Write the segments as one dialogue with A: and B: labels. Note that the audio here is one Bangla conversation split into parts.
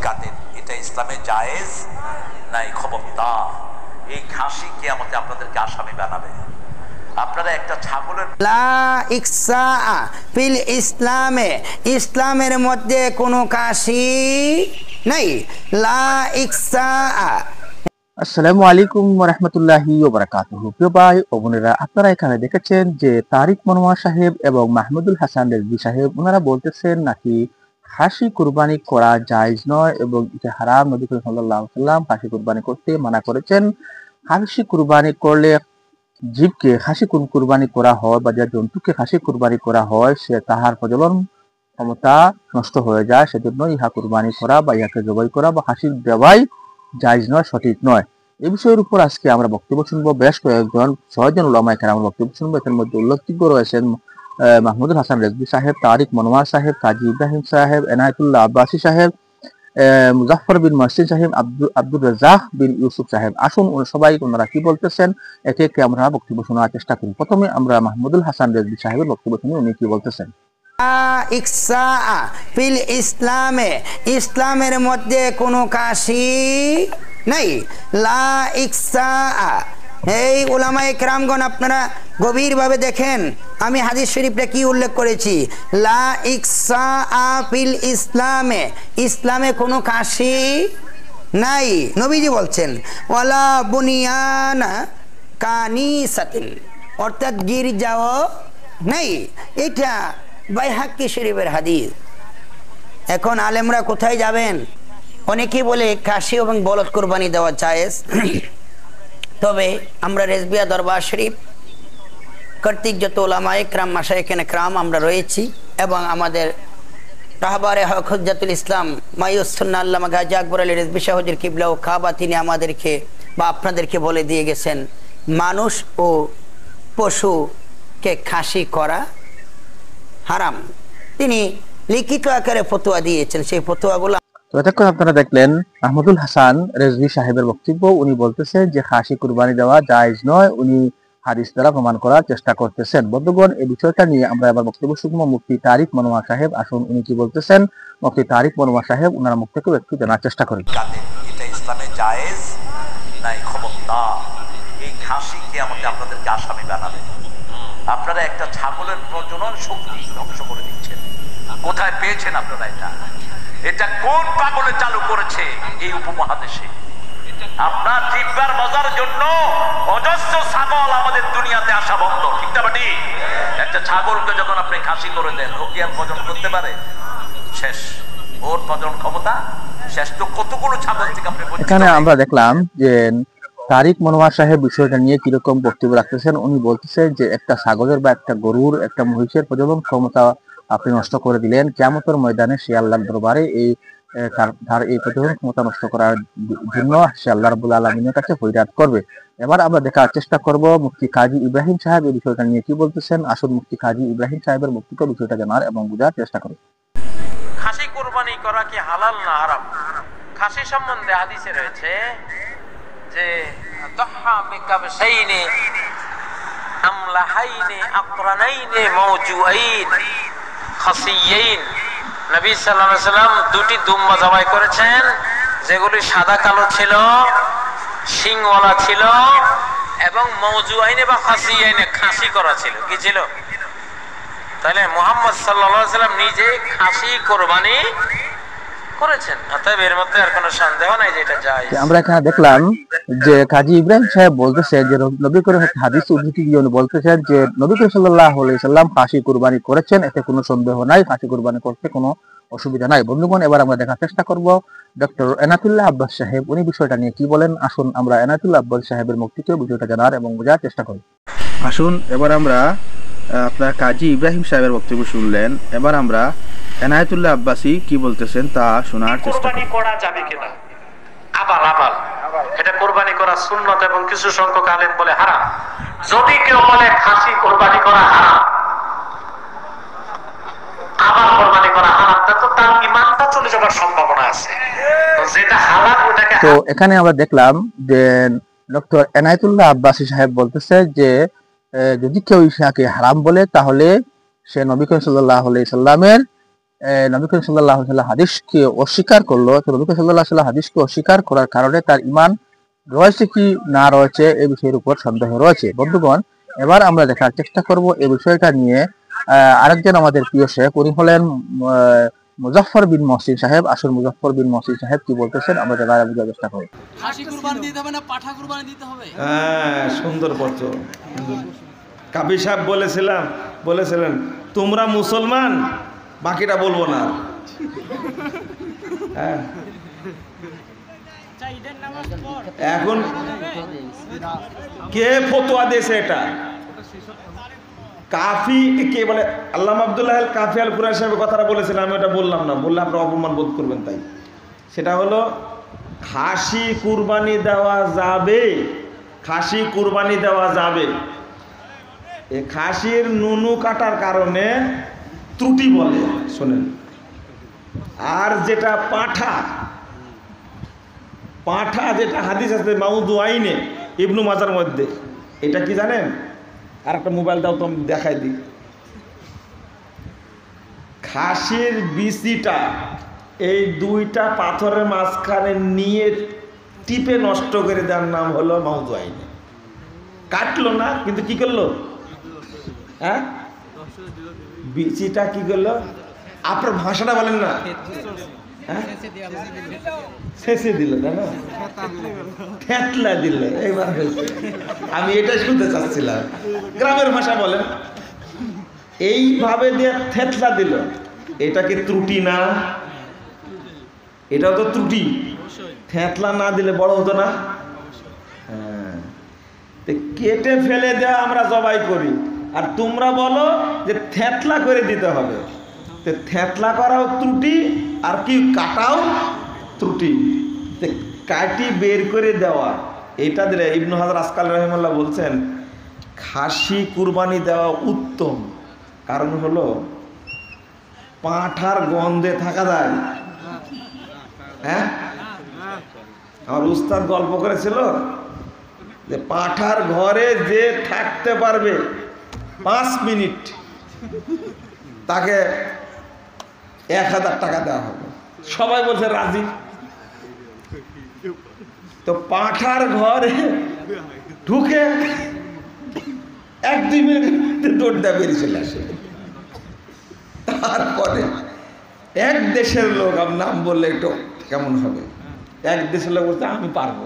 A: কাটেন, এটা ইসলামে জায়েজ নাই। খবরদার, এই খাসি কিয়ামতে আপনাদেরকে আসামি বানাবে। আপনারা একটা ছাগলের
B: লা ইকসা ফিল ইসলামে, ইসলামের মধ্যে কোনো কাশি নাই। লা ইকসা।
C: আসসালামু আলাইকুম ওয়া রাহমাতুল্লাহি ওয়া বারাকাতুহু। প্রিয় ভাই ও বোনেরা, আপনারা এখানে দেখেছেন যে তারিক মনোয়ার সাহেব এবং মাহমুদুল হাসান রেজভী সাহেব ওনারা বলতেছেন নাকি খাসি কুরবানি করা জায়েজ নয় এবং এটা হারাম। নবী করিম সাল্লাল্লাহু আলাইহি ওয়াসাল্লাম খাসি কুরবানি করতে মানা করেছেন। খাসি কুরবানি করলে জীবকে খাসি কুরবানি করা হয় বা যে জন্তুকে খাসি কুরবানি করা হয় সে তাহার প্রজনন ক্ষমতা নষ্ট হয়ে যায়, সেজন্য ইহা কুরবানি করা বা ইহাকে জবাই করা বা খাসি দেওয়াই জায়েজ নয়, সঠিক নয়। এই বিষয়ের উপর আজকে আমরা বক্তব্য শুনবো। বেশ কয়েকজন 6 জন উলামা কেরামের বক্তব্য শুনবো। এর মধ্যে উল্লেখযোগ্য রয়েছেন মাহমুদুল হাসান রেজভী সাহেব, তারিক মনোয়ার সাহেব, কাজী ইব্রাহিম সাহেব, এনায়েতুল্লাহ আব্বাসী সাহেব, মুজাফফর বিন মহসিন সাহেব, আব্দুর রাজ্জাক বিন ইউসুফ সাহেব। আসুন সবাই ওনারা কি বলতেছেন একে একে আমরা বক্তব্য শোনার চেষ্টা করি। প্রথমে আমরা মাহমুদুল হাসান রেজভী সাহেবের বক্তব্য শুনি, উনি কি বলতেছেন।
B: ইকসা ফিল ইসলামে, ইসলামের মধ্যে কোনো কাশি নাই। লা ইকসা। এই উলামায়ে কেরামগণ আপনারা গভীরভাবে দেখেন আমি হাদিস শরীফটা কি উল্লেখ করেছি। লা ইকসা ফিল ইসলামে, ইসলামে কোনো কাশি নাই। নবীজি বলছেন ওয়ালা বুনিয়ানা কানিসাতিন, অর্থাৎ গির্জাও নাই। এটা বাইহাক্কি শরীফের হাদিস। এখন আলেমরা কোথায় যাবেন? অনেকেই বলে কাশি এবং বলদ কুরবানি দেওয়া জায়েজ। তবে আমরা রেজবিয়া দরবার শরীফ কর্তৃক যত উলামায়ে কেরাম, মাশায়েখে কেরাম আমরা রয়েছি এবং আমাদের রাহবারে হক হুজ্জাতুল ইসলাম মাইয়ুস সুন্নাহ আল্লামা গাজী আকবর আলী রেজভী শাহ হুজুর কিবলা ও কাবা, তিনি আমাদেরকে বা আপনাদেরকে বলে দিয়ে গেছেন মানুষ ও পশুকে খাসি করা হারাম। তিনি লিখিত আকারে ফতোয়া দিয়েছেন। সেই ফতোয়াগুলো
C: তো এতক্ষণ আপনারা দেখলেন মাহমুদুল হাসান রেজভী সাহেবের বক্তব্য। উনি বলতেছেন যে খাসি কুরবানি দেওয়া জায়েজ নয়, উনি হাদিস দ্বারা প্রমাণ করার চেষ্টা করতেছেন। বন্ধুগণ, এই বিষয়টা নিয়ে আমরা এবার বক্তব্য শুনবো মুফতি তারিক মনোয়ার সাহেব। আসুন উনি কি বলতেছেন। মুফতি তারিক মনোয়ার সাহেব ওনার মুখ থেকে একটু জানার চেষ্টা করি।
A: এটা ইসলামে জায়েজ নাই। খবরদার, এই খাসি কিয়ামতে আপনাদেরকে আসামি বানাবে। আপনারা একটা ছাগলের প্রজনন শক্তি ধ্বংস করে দিচ্ছেন। কোথায় পেয়েছেন আপনারা এটা? এটা কোন পাগলে চালু করেছে এই উপমহাদেশে? আপনার জিব্বার মজার জন্য অজস্র ছাগল আমাদের দুনিয়াতে আসা বন্ধ, ঠিক না বাটি? একটা ছাগলকে যখন আপনি খাসি করে দেন, ও কি আর প্রজনন করতে পারে? শেষ, ওর প্রজনন ক্ষমতা শেষ। তো কতগুলো ছাগল থেকে আপনি?
C: এখানে আমরা দেখলাম যে তারিক মনোয়ার সাহেব বিষয়টা নিয়ে কিরকম বক্তব্য রাখতেছেন। উনি বলতেছেন যে একটা ছাগলের বা একটা গরুর, একটা মহিষের প্রজনন ক্ষমতা আপনি নষ্ট করে দিলেন, কিয়ামতের ময়দানে সে আল্লাহর দরবারে তার এই প্রজনন ক্ষমতা নষ্ট করার জন্য সে আল্লাহ রাব্বুল আলামিনের কাছে ফরিয়াদ করবে। এবার আমরা দেখার চেষ্টা করব মুফতি কাজী ইব্রাহিম সাহেব এই বিষয়টা নিয়ে কি বলতেছেন। আসুন মুফতি কাজী ইব্রাহিম সাহেবের বক্তব্য বিষয়টা জানার এবং বোঝার চেষ্টা করি।
D: খাসি কুরবানি করা কি হালাল না হারাম? খাসি সম্বন্ধে হাদিসে রয়েছে যে দহা বিকাবশাইনি আমলাহাইনি আকরানাইনি মাওজুআইন খাসিয়াইন। নবী সাল্লাল্লাহু আলাইহি ওয়াসাল্লাম দুটি দুম্বা জবাই করেছেন যেগুলি সাদা কালো ছিল, শিংওয়ালা ছিল এবং মাওজুআইনে বা খাসিয়াইনে খাসি করা ছিল। কি ছিল? তাহলে মুহাম্মদ সাল্লাল্লাহু আলাইহি ওয়াসাল্লাম নিজে খাসি কুরবানি করেছেন। অতএব এর মধ্যে আর কোনো সন্দেহ নাই যে এটা জায়েজ।
C: আমরা এখানে দেখলাম যে কাজী ইব্রাহিম সাহেব বলতেছেন যে নবী করিম হাদিস উদ্ধৃতি দিয়ে উনি বলতেছেন যে নবী করিম সাল্লাল্লাহু আলাইহি ওয়াসাল্লাম খাসি কুরবানি করেছেন, এতে কোনো সন্দেহ নাই, খাসি কুরবানি করতে কোনো অসুবিধা নাই। বন্ধুগণ, এবার আমরা দেখার চেষ্টা করব ডক্টর এনায়েতুল্লাহ আব্বাস সাহেব উনি বিষয়টা নিয়ে কি বলেন। আসুন আমরা এনায়েতুল্লাহ আব্বাস সাহেবের মুখ থেকে বিষয়টা জানার এবং বোঝার চেষ্টা করি।
E: আসুন এবার আমরা আপনার কাজী ইব্রাহিম সাহেবের বক্তব্য শুনলেন, এবার আমরা এনায়েতুল্লাহ আব্বাসী কি বলতেছেন তা শোনার চেষ্টা করি।
D: কুরবানি করা যাবে কিনা? আবাল এটা কুরবানি করা সুন্নাত এবং কিছু সংখ্যক আলেম বলে হারাম। যদি কেউ বলে খাসি কুরবানি করা হারাম, আবাল কুরবানি করা হারাম, তো তার ঈমানটা চলে যাবার সম্ভাবনা আছে। যেটা হালাল ওটাকে।
C: তো এখানে আমরা দেখলাম যে ডক্টর এনায়েতুল্লাহ আব্বাসী সাহেব বলতেছে যে যদি কেউ ইশাকে হারাম বলে তাহলে সে নবী করিম সাল্লাল্লাহু আলাইহি সাল্লামের নবী করিম সাল্লাল্লাহু আলাইহি ওয়াসাল্লাম হাদিসকে অস্বীকার করলো, তো নবী করিম সাল্লাল্লাহু আলাইহি ওয়াসাল্লাম হাদিসকে অস্বীকার করার কারণে তার ঈমান রয়েছে কি না রয়েছে এই বিষয়ের উপর সন্দেহ রয়েছে। বন্ধুগণ, এবার আমরা দেখার চেষ্টা করব এই বিষয়টা নিয়ে আরেকজন আমাদের প্রিয় শেখ, উনি হলেন মুজাফফর বিন মহসিন সাহেব। আসল মুজাফফর বিন মহসিন সাহেব কি বলতেছেন আমরা জানার চেষ্টা করব।
F: খাসি কুরবানি দিতে হবে না পাঠা কুরবানি দিতে হবে?
G: হ্যাঁ, সুন্দর পত্র। কাবি সাহেব বলেছিলেন তোমরা মুসলমান, বাকিটা বলবো না। হ্যাঁ, এখন কে ফতোয়া দিয়েছে এটা? কাফি কে বলে? আল্লামা আব্দুল্লাহ আল কাফি আল কুরাইশি সাহেবের কথাটা বলেছিলাম, আমি ওটা বললাম না, বললে আপনারা অপমান বোধ করবেন। তাই সেটা হলো খাসি কুরবানি দেওয়া যাবে, খাসি কুরবানি দেওয়া যাবে। এই খাসির নুনু কাটার কারণে ত্রুটি বলে, শোনেন। আর যেটা পাঠা যেটা হাদিস আছে মাউদু আইনে ইবনু মাজার মধ্যে, এটা কি জানেন? আর একটা মোবাইল দাও তো আমি দেখাই দিই। খাসির বিচিটা এই দুইটা পাথরের মাঝখানে নিয়ে টিপে নষ্ট করে দেওয়ার নাম হলো মাউদু আইনে। কাটলো না, কিন্তু কি করলো? হ্যাঁ, বিচিটা কি করলো? আপনার ভাষাটা বলেন না। হ্যাঁ, শেষে দিল না, থেতলা দিল। এইবার আমি এটাই শুনতে চাচ্ছিলাম, গ্রামের ভাষা বলেন। এইভাবে দিয়ে থেতলা দিল, এটা কি ত্রুটি না? এটাও তো ত্রুটি। থেতলা না দিলে বড় হতো না? হ্যাঁ, কেটে ফেলে দেওয়া আমরা জবাই করি, আর তোমরা বলো যে থেতলা করে দিতে হবে। তো থেতলা করাও ত্রুটি, আর কি কাটাও ত্রুটি। কাটি বের করে দেওয়া, এটা দিলে ইবনু হাজার আসকালী রাহিমাহুল্লাহ বলছেন খাসি কুরবানি দেওয়া উত্তম। কারণ হলো পাঁঠার গন্ধে থাকা যায়। হ্যাঁ, আমার উস্তাদ গল্প করেছিল যে পাঁঠার ঘরে যে থাকতে পারবে 5 মিনিট তাকে 1000 টাকা দেওয়া হবে। সবাই বলছে রাজি। তো পাঁঠার ঘরে ঢুকে 1-2 মিনিটের দৌড় দেওয়া বেরিয়ে চলে আসে। তারপরে এক দেশের লোক, আমি নাম বললে একটু কেমন হবে, এক দেশের লোক বলছে আমি পারবো।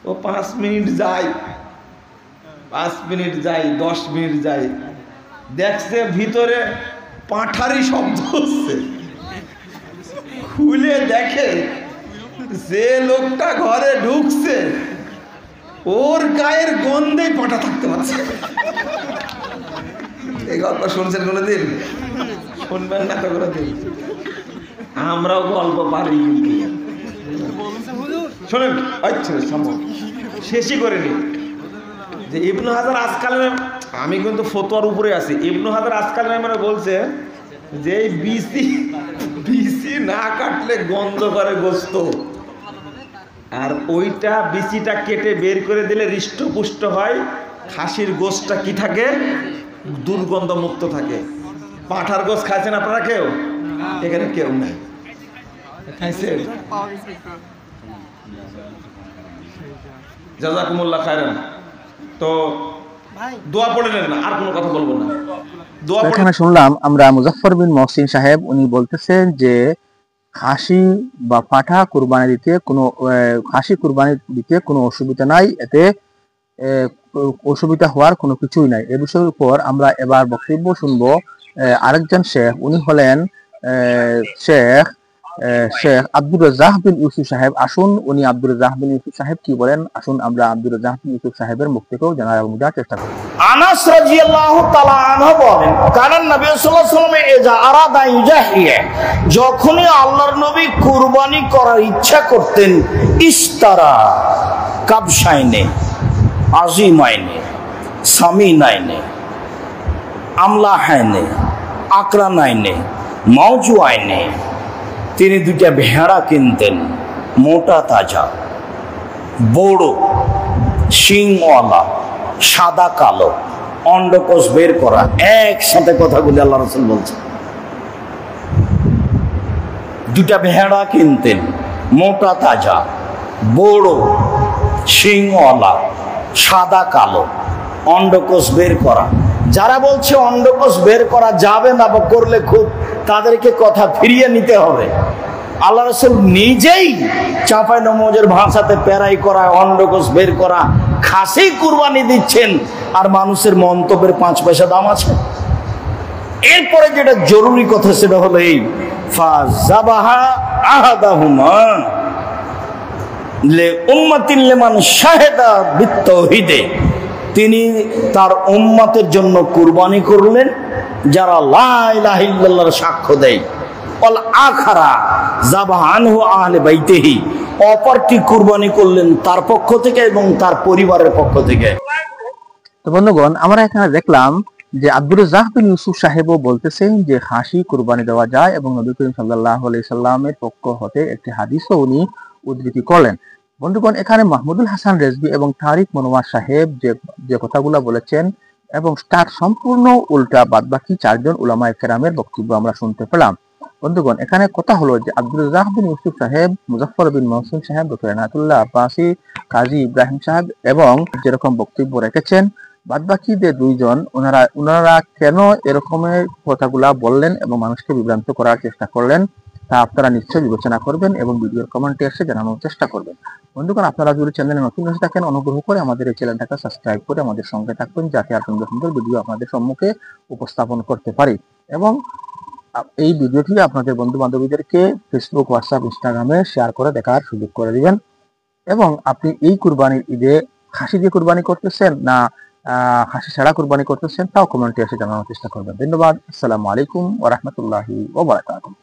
G: ও 5 মিনিট যায়, 5 মিনিট যায়, 10 মিনিট যায়, দেখছে ভিতরে পাঁঠারই শব্দ হচ্ছে। খুলে দেখে যে লোকটা ঘরে ঢুকছে ওর গায়ের গন্ধেই পাঁঠা থাকতে পারছে। এই গল্প শুনছেন কোনোদিন? শুনবেন না তো কোনোদিন? আমরাও গল্প পারি। শোনেন, আচ্ছা সম্ভব শেষই করে নি যে ইবনু হাজার আসকালী, আমি কিন্তু ফতোয়ার উপরে আছি। ইবনু হাজার আসকালী মানে বলছে যে বিচি না কাটলে গন্ধ করে গোস্ত, আর ওইটা বিচিটা কেটে বের করে দিলে হৃষ্টপুষ্ট হয়। খাসির গোশটা কি থাকে? দুর্গন্ধ মুক্ত থাকে। পাঁঠার গোশ খাইছেন আপনারা কেউ? এখানে কেউ নাই, খাইছেন? জাযাকুমুল্লাহ খায়রান। তো দোয়া পড়ে নেন না, আর কোনো কথা বলবো না।
C: এখানে শুনলাম আমরা মুজাফফর বিন মহসিন সাহেব, উনি বলতেছেন যে খাসি বা পাঠা কুরবানি দিতে কোনো অসুবিধা নাই, এতে অসুবিধা হওয়ার কোনো কিছুই নাই। এ বিষয়ের উপর আমরা এবার বক্তব্য শুনবো আরেকজন শেখ, উনি হলেন শেখ আব্দুর রাজ্জাক বিন ইউসুফ সাহেব। আসুন উনি আব্দুর রাজ্জাক বিন ইউসুফ সাহেব কি বলেন, আসুন আমরা আব্দুর রাজ্জাক বিন ইউসুফ সাহেবের মুখ থেকেও জানার চেষ্টা করি।
H: আনাস রাদিয়াল্লাহু তাআলা আনহু বলেন, কারণ নবী সাল্লাল্লাহু আলাইহি ওয়াসাল্লাম ইজা আরাদা ইউজাহিয়া, যখনই আল্লাহর নবী কুরবানি করার ইচ্ছা করতেন, ইস্তারা কাবশাইনে আজিমাইনে সামিনাইনে আমলাহাইনে আকরানাইনে মাওজুআইনে, তিনি দুইটা ভেড়া কিনতেন, মোটা তাজা, বড়, শিংওয়ালা, সাদা কালো, অন্ডকোষ বের করা, একসাথে কথাগুলি আল্লাহ রাসূল বলছেন। দুটা ভেড়া কিনতেন, মোটা তাজা, বড়, শিংওয়ালা, সাদা কালো, অন্ডকোষ বের করা। যারা বলছে অন্ডকোষ বের করা যাবে না বা করলে খুব, তাদেরকে কথা ফিরিয়ে নিতে হবে। আল্লাহ রাসূল নিজেই চাঁপাই নমজের ভাষাতে প্যারাই করা, অন্ডকোষ বের করা খাসি কুরবানি দিচ্ছেন, আর মানুষের মন্তব্যের 5 পয়সা দাম আছে। এরপরে যেটা জরুরি কথা সেটা হলো এই ফাযাবাহা আহাদাহুমা লে উম্মাতিন লিমান শাহাদা বিত্তাওহীদে, তিনি তার উম্মতের জন্য কুরবানি করলেন যারা লা ইলাহা ইল্লাল্লাহর সাক্ষ্য দেয়। অল আখারা যাবাহা আনহু আহলে বাইতিহি, অপরটি কুরবানি করলেন তার পক্ষ থেকে এবং তার পরিবারের পক্ষ থেকে।
C: তো বন্ধুগণ, আমরা এখানে দেখলাম যে আব্দুর রাজ্জাক বিন ইউসুফ সাহেবও বলতেছেন যে খাসি কুরবানি দেওয়া যায়, এবং নবী করিম সাল্লাল্লাহু আলাইহি সাল্লামের পক্ষ হতে একটি হাদিসও উনি উদ্ধৃতি করলেন। বন্ধুগণ, এখানে মাহমুদুল হাসান রেজভী এবং তারিক মনোয়ার সাহেব যে কথাগুলো বলেছেন এবং তার সম্পূর্ণ উল্টা বাদবাকি 4 জন উলামায়ে কেরামের বক্তব্য আমরা শুনতে পেলাম। বন্ধুগণ, এখানে কথা হলো যে আব্দুর রাজ্জাক বিন ইউসুফ সাহেব, মুজাফফর বিন মহসিন সাহেব, ডক্টর এনায়েতুল্লাহ আব্বাসী, কাজী ইব্রাহিম সাহেব এবং যেরকম বক্তব্য রেখেছেন, বাদবাকি যে 2 জন ওনারা কেন এরকমের কথাগুলা বললেন এবং মানুষকে বিভ্রান্ত করার চেষ্টা করলেন, তা আপনারা নিশ্চয়ই বিবেচনা করবেন এবং ভিডিওর কমেন্টে এসে জানানোর চেষ্টা করবেন। বন্ধুগণ, আপনারা যদি চ্যানেলে নতুন এসে থাকেন, অনুগ্রহ করে আমাদের এই চ্যানেলটাকে সাবস্ক্রাইব করে আমাদের সঙ্গে থাকবেন, যাতে আর সুন্দর সুন্দর ভিডিও আপনাদের সম্মুখে উপস্থাপন করতে পারি। এবং এই ভিডিওটি আপনাদের বন্ধু বান্ধবীদেরকে ফেসবুক, হোয়াটসঅ্যাপ, ইনস্টাগ্রামে শেয়ার করে দেখার সুযোগ করে দিবেন। এবং আপনি এই কুরবানির ঈদে খাসি দিয়ে কুরবানি করতেছেন না খাসি ছাড়া কুরবানি করতেছেন, তাও কমেন্টে এসে জানানোর চেষ্টা করবেন। ধন্যবাদ। আসসালামু আলাইকুম ওয়া রাহমাতুল্লাহি ওয়া বারাকাতুহু।